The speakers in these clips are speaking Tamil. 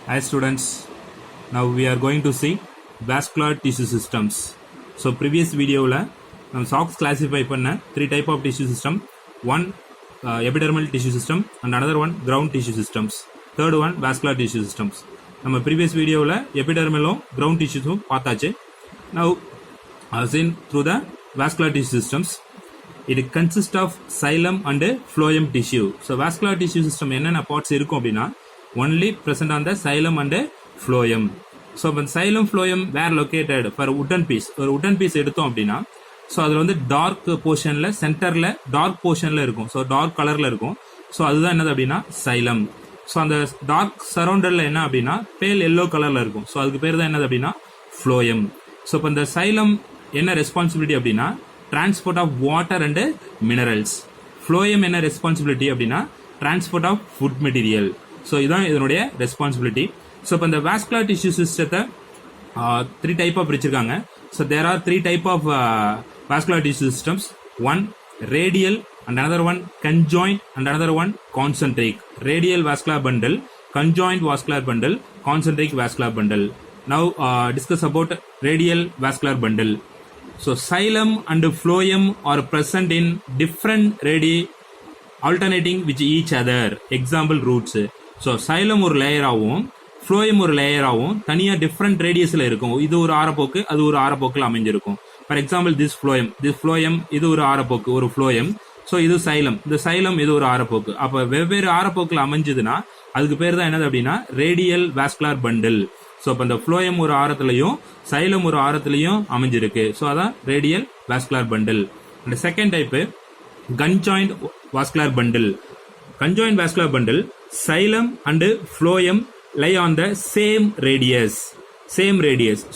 Hi students, now we are going to see vascular tissue systems. So previous video la nam SOX classify panna three type of tissue system. One epidermal tissue system and another one ground tissue systems. Third one vascular tissue systems. நம்ம previous video la epidermal ground tissues பார்த்தாச்சு. Now seen through the vascular tissue systems. It consists of xylem and phloem tissue. So vascular tissue system என்னென்ன parts இருக்கும் அப்படின்னா only present on the xylem and phloem. So when xylem phloem were located for wooden piece, ஒரு wooden piece எடுத்தோம் அப்படின்னா ஸோ அதில் வந்து டார்க் போர்ஷனில் சென்டரில் டார்க் போர்ஷனில் இருக்கும். ஸோ டார்க் கலரில் இருக்கும். ஸோ அதுதான் என்னது அப்படின்னா சைலம். ஸோ அந்த டார்க் சரௌண்டரில் என்ன அப்படின்னா பேல் எல்லோ கலரில் இருக்கும். ஸோ அதுக்கு பேர் தான் என்னது அப்படின்னா ஃப்ளோயம். ஸோ இப்போ இந்த சைலம் என்ன ரெஸ்பான்சிபிலிட்டி அப்படின்னா transport of water and minerals. Phloem என்ன ரெஸ்பான்சிபிலிட்டி அப்படின்னா transport of food material. So இதுதான் இதனுடைய ரெஸ்பான்சிபிலிட்டி. ஸோ இப்போ இந்த வாஸ்குலர் டிஷ்யூ சிஸ்டத்தை த்ரீ டைப்பாக பிரிச்சிருக்காங்க. So there are three type of vascular tissue systems. One radial and another one conjoint and another one concentric. Radial vascular bundle, conjoint vascular bundle, concentric vascular bundle. Now discuss about radial vascular bundle. So xylem and phloem are present in different radii alternating with each other. Example roots. So xylem ஒரு லேயர் ஆகும், phloem ஒரு லேயர் ஆகும், தனியா டிஃப்ரெண்ட் ரேடியஸ்ல இருக்கும். இது ஒரு ஆரப்போக்கு, அது ஒரு ஆரப்போக்கில் அமைஞ்சிருக்கும். ஃபார் எக்ஸாம்பிள் திஸ் ஃப்ளோயம் இது ஒரு ஆரப்போக்கு, ஒரு ஃப்ளோயம். ஸோ இது சைலம், இந்த சைலம் இது ஒரு ஆரப்போக்கு. அப்போ வெவ்வேறு ஆரப்போக்கில் அமைஞ்சதுன்னா அதுக்கு பேர் தான் என்னது அப்படின்னா ரேடியல் வாஸ்குலர் பண்டில். ஸோ இப்போ இந்த ஃப்ளோயம் ஒரு ஆரத்துலையும் சைலம் ஒரு ஆரத்துலையும் அமைஞ்சிருக்கு. ஸோ அதான் radial vascular bundle. And second type conjoint vascular bundle. Conjoint vascular bundle xylem and phloem lie on the same radius.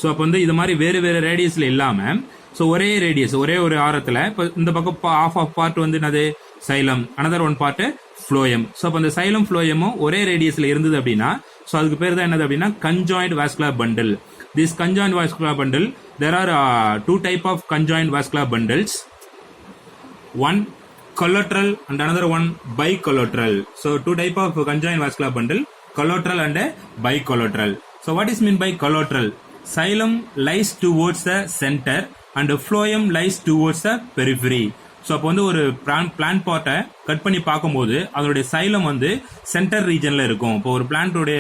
So அப்போ வந்து இது மாதிரி வேறு வேறு ரேடியஸ்ல இல்லாமல் ஸோ ஒரே ரேடியஸ் ஒரே ஒரு ஆரத்தில் இப்போ இந்த பக்கம் ஆஃப் பார்ட் வந்து என்னது xylem, another one part phloem. So அப்போ அந்த சைலம் ஃப்ளோயமும் ஒரே ரேடியஸ்ல இருந்தது அப்படின்னா ஸோ அதுக்கு பேர் தான் என்னது அப்படின்னா conjoint vascular bundle. This conjoint vascular bundle there are two type of conjoint vascular bundles. One collateral and another one bicollateral. So two type of conjoint vascular bundle, collateral and bicollateral. So what is mean by collateral? Xylem lies towards the center and phloem lies towards the periphery. So அப்போ வந்து ஒரு பிளான்ட் பார்ட்டை கட் பண்ணி பார்க்கும்போது அதனுடைய சைலம் வந்து சென்டர் ரீஜனில் இருக்கும். இப்போ ஒரு பிளான்டோடைய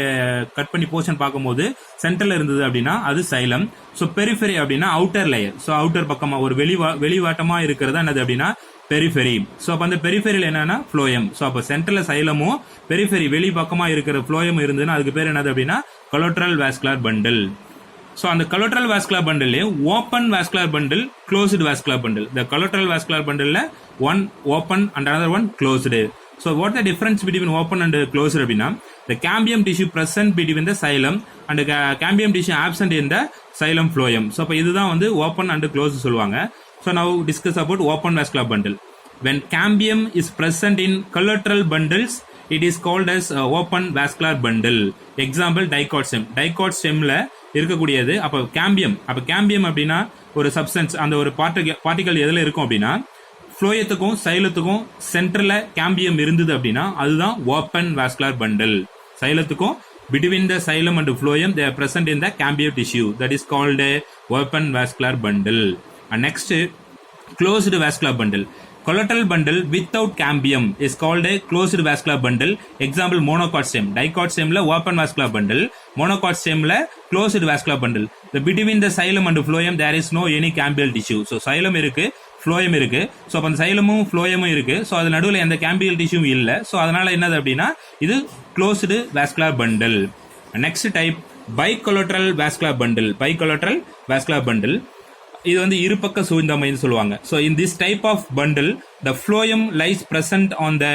கட் பண்ணி போர்ஷன் பார்க்கும்போது சென்டரில் இருந்தது அப்படின்னா அது சைலம். ஸோ பெரிஃபெரி அப்படின்னா அவுட்டர் லேயர். ஸோ அவுட்டர் பக்கமாக ஒரு வெளிவாட்டமாக இருக்கிறதா என்னது அப்படின்னா பெரிஃபெரி. ஸோ அப்போ அந்த பெரிஃபெரியில் என்னன்னா ஃப்ளோயம். ஸோ அப்போ சென்டரில் சைலமும் பெரிஃபெரி வெளி பக்கமாக இருக்கிற ஃப்ளோயம் இருந்ததுன்னா அதுக்கு பேர் என்னது அப்படின்னா கொலட்ரல் வாஸ்குலர் பண்டில். ஸோ அந்த கொலட்ரல் வாஸ்குலர் பண்டிலே open vascular bundle, closed vascular bundle. இந்த collateral vascular bundle one open and another one closed. So what the difference between open and closed அப்படின்னா the cambium tissue present between the xylem and cambium tissue absent in the xylem phloem. So அப்போ இதுதான் வந்து ஓப்பன் அண்ட் க்ளோஸ்டு சொல்லுவாங்க. So now discuss about open vascular bundle. When cambium is present in collateral bundles, it is called as open vascular bundle. Example dicot stem. Dicot stemல இருக்கக்கூடியது. அப்போ கேம்பியம் அப்படின்னா ஒரு சப்ஸ்டன்ஸ், அந்த ஒரு பார்ட்டிகல் எதில் இருக்கும் அப்படின்னா ஃப்ளோயத்துக்கும் சைலத்துக்கும் சென்டர்ல கேம்பியம் இருந்தது அப்படின்னா அதுதான் ஓப்பன் வாஸ்குலர் பண்டில். சைலத்துக்கும் between the xylem and phloem they are present in the cambium tissue, that is called a open vascular bundle. And next closed vascular bundle. Collateral bundle without cambium is called a closed vascular bundle. Example monocot stem. Dicot stem la open vascular bundle, monocot stem la closed vascular bundle. The between the xylem and phloem there is no any cambial tissue. So xylem இருக்கு, phloem இருக்கு. ஸோ அப்போ அந்த சைலமும் ஃப்ளோயமும் இருக்கு. ஸோ அது நடுவில் எந்த கேம்பியல் டிஷ்யூவும் இல்லை. ஸோ அதனால என்னது அப்படின்னா இது closed vascular bundle. Next type bicollateral vascular bundle. Bicollateral vascular bundle இது வந்து இருபக்க சூழ்ந்தமைன்னு சொல்லுவாங்க. So in this type of bundle the phloem lies present on the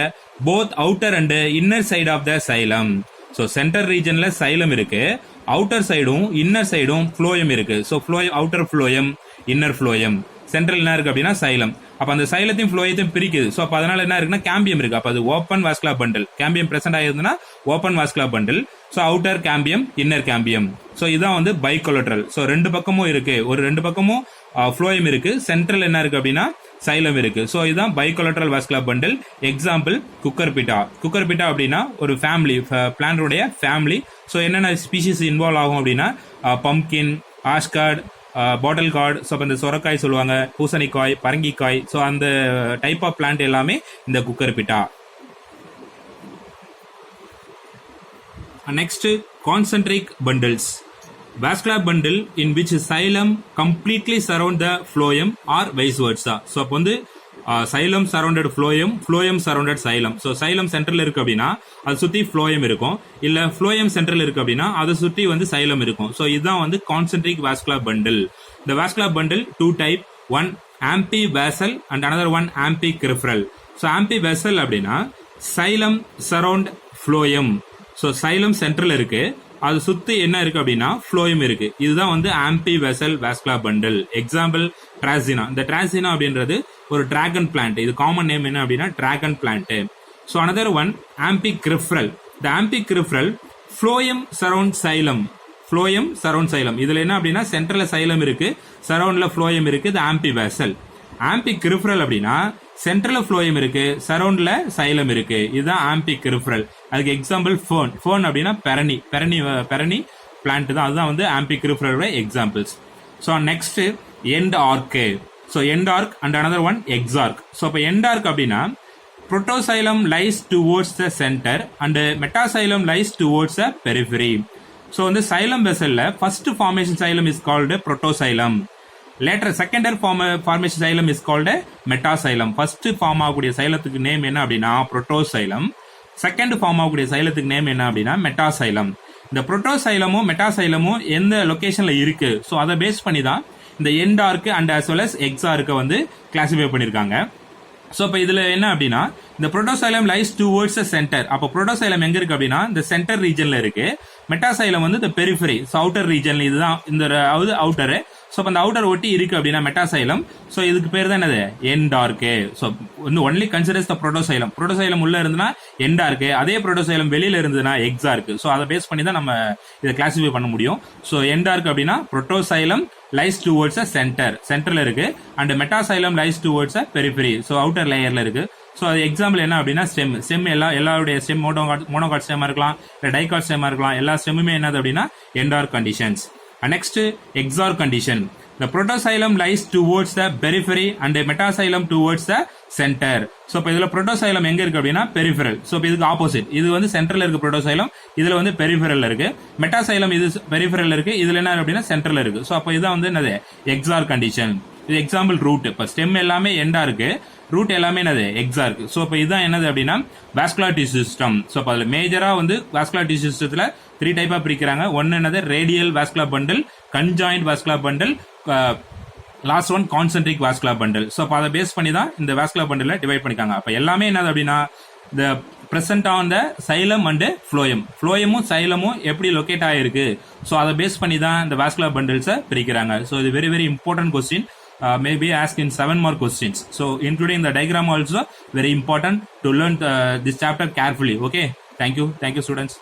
both outer and inner side of the xylem. So centre ரீஜன்ல சைலம் இருக்கு, அவுட்டர் சைடும் இன்னர் சைடும் ஃப்ளோயம் இருக்கு. So phloem outer phloem, inner phloem. Central என்ன இருக்கு அப்படின்னா சைலம். அப்போ அந்த சைலத்தையும் ஃப்ளோயத்தையும் பிரிக்குது. ஸோ அப்போ அதனால என்ன இருக்குன்னா கேம்பியம் இருக்கு. அப்போ அது open vascular bundle. Cambium present ஆயிருந்ததுன்னா open vascular bundle. So outer cambium, inner cambium. So இதுதான் வந்து பைகொலட்ரல். ஸோ ரெண்டு பக்கமும் இருக்கு, ஒரு ரெண்டு பக்கமும் ஃப்ளோயம் இருக்கு, சென்ட்ரல் என்ன இருக்கு அப்படின்னா சைலம் இருக்கு. ஸோ இதுதான் பைகொலட்ரல் வாஸ்குலர் பண்டில். எக்ஸாம்பிள் குக்கர்பிட்டா. குக்கர்பிட்டா அப்படின்னா ஒரு ஃபேமிலி, பிளான்டோடைய ஃபேமிலி. ஸோ என்னென்ன ஸ்பீஷிஸ் இன்வால்வ் ஆகும் அப்படின்னா பம்கின், ஆஷ்கார்ட், பாட்டில் கார்டு. ஸோ இந்த சொரக்காய் சொல்லுவாங்க, பூசணிக்காய், பரங்கிக்காய். ஸோ அந்த டைப் ஆஃப் பிளான்ட் எல்லாமே இந்த குக்கர்பிட்டா. Next, concentric bundles. Vascular bundle in which xylem completely surround the phloem or vice versa. So அப்போ வந்து xylem surrounded phloem, phloem surrounded xylem. So xylem central இருக்கு அப்படின்னா அது சுத்தி phloem இருக்கும், இல்ல phloem central இருக்கு அப்படின்னா அதை சுத்தி வந்து xylem இருக்கும். So இதுதான் வந்து concentric vascular bundle. The vascular bundle two type, one ampivasal and another one ampicryphal. So ampivasal அப்படின்னா xylem surround phloem. So xylem central இருக்கு, அது சுத்தி என்ன இருக்கு அப்படின்னா ஃப்ளோயம் இருக்கு. இதுதான் வந்து amphivasal vascular bundle. Example dracaena. இந்த டிராசினா அப்படின்றது ஒரு டிராகன் பிளான்ட். இது காமன் நேம் என்ன அப்படின்னா dragon plant. So another one amphicribral. இந்த amphicribral phloem surround xylem. Phloem surround xylem. இதுல என்ன அப்படின்னா சென்ட்ரல்ல சைலம் இருக்கு, சரௌண்ட்ல ஃப்ளோயம் இருக்கு. இது ஆம்பிவெசல். ஆம்பிகிரிஃபரல் அப்படின்னா சென்ட்ரல்ல ஃப்ளோயம் இருக்கு, சரௌண்ட்ல சைலம் இருக்கு. இதுதான் ஆம்பிகிரிஃபரல். அதுக்கு எக்ஸாம்பிள் ஃபேர்ன். ஃபேர்ன் அப்படின்னா பெரணி, பெரணி பிளான்ட் தான். அதுதான் வந்து ஆம்பிகிரிஃபரலோட examples. So next endarch. So endarch and another one exarch. So இப்போ எண்ட் ஆர்க் அப்படின்னா protoxylem lies towards the centre and metaxylem lies towards the periphery. So வந்து சைலம் வெசல்ல first formation xylem is called protoxylem. Later secondary formation xylem is called a metaxylem. First form ஆகக்கூடிய சைலத்துக்கு நேம் என்ன அப்படின்னா புரோட்டோசைலம். செகண்ட் ஃபார்ம் ஆகக்கூடிய சைலத்துக்கு நேம் என்ன அப்படின்னா மெட்டாசைலம். இந்த புரோட்டோசைலமும் மெட்டாசைலமும் எந்த லொகேஷன்ல இருக்கு, ஸோ அதை பேஸ் பண்ணி தான் இந்த endarch and as well as எக்ஸார்க்கை வந்து கிளாசிஃபை பண்ணியிருக்காங்க. ஸோ இப்போ இதுல என்ன அப்படின்னா இந்த protoxylem lies towards the centre. அப்போ புரோட்டோசைலம் எங்க இருக்கு அப்படின்னா இந்த சென்டர் ரீஜன்ல இருக்கு. மெட்டாசைலம் வந்து இந்த பெரிஃபெரி, அவுட்டர் ரீஜன்ல. இதுதான் இந்த அவுட்டரு. ஸோ அந்த அவுட்டர் ஒட்டி இருக்கு அப்படின்னா மெட்டாசைலம். ஸோ இதுக்கு பேர் தான் என்னது endarch. So only considers the protoxylem. Protoxylem உள்ள இருந்துன்னா எண்ட் ஆர்க், அதே புரோட்டோசைலம் வெளியில இருந்ததுன்னா எக்ஸார்க். ஸோ அதை பேஸ் பண்ணி தான் நம்ம இதை கிளாசிஃபை பண்ண முடியும். ஸோ எண்ட் ஆர்க் அப்படின்னா protoxylem lies towards a centre, சென்டர்ல இருக்கு. And metaxylem lies towards a periphery, so outer லேயர்ல இருக்கு. ஸோ அது எக்ஸாம்பிள் என்ன அப்படின்னா ஸ்டெம். ஸ்டெம் எல்லாருடைய ஸ்டெம் மோனோகாட் ஸ்டெம்மா இருக்கலாம், இல்லை டைகாட் ஸ்டெம்மா இருக்கலாம். எல்லா ஸ்டெம்முமே என்னது அப்படின்னா endarch conditions. Next, exarch condition. The protoxylem lies towards the periphery and the metaxylem towards the center. So இப்போ இதுல protoxylem எங்க இருக்கு அப்படின்னா peripheral. So இப்போ இதுக்கு ஆப்போசிட். இது வந்து சென்ட்ரல்ல இருக்கு protoxylem, இதுல வந்து peripheralல இருக்கு. metaxylem இது peripheralல இருக்கு, இதுல என்ன அப்படின்னா சென்ட்ரல்ல இருக்கு. So அப்போ இதான் வந்து என்னது exarch condition. இது எக்ஸாம்பிள் ரூட். இப்போ ஸ்டெம் எல்லாமே எண்டா இருக்கு, ரூட் எல்லாமே என்னது எக்ஸார்க். ஸோ இப்போ இதுதான் என்னது அப்படின்னா வாஸ்குலர் டிஷ்யூ சிஸ்டம். ஸோ இப்போ அதில் மேஜரா வந்து வாஸ்குலர் டிஷ்யூ சிஸ்டத்துல 3 டைப்பா பிரிக்கிறாங்க. ஒன்னு என்னது radial vascular bundle, conjoint vascular bundle, last one concentric vascular bundle. So அப்போ அதை பேஸ் பண்ணி தான் இந்த வாஸ்குலர் பண்டில் டிவைட் பண்ணிருக்காங்க. அப்போ எல்லாமே என்னது அப்படின்னா இந்த present on the xylem and phloem. phloemமும் xylemமும் எப்படி லொகேட் ஆயிருக்கு, ஸோ அதை பேஸ் பண்ணி தான் இந்த வாஸ்குலர் பண்டில்ஸை பிரிக்கிறாங்க. ஸோ இது very very important question. Maybe asked in 7 more questions. So including the diagram also very important to learn this chapter carefully. Okay. Thank you students.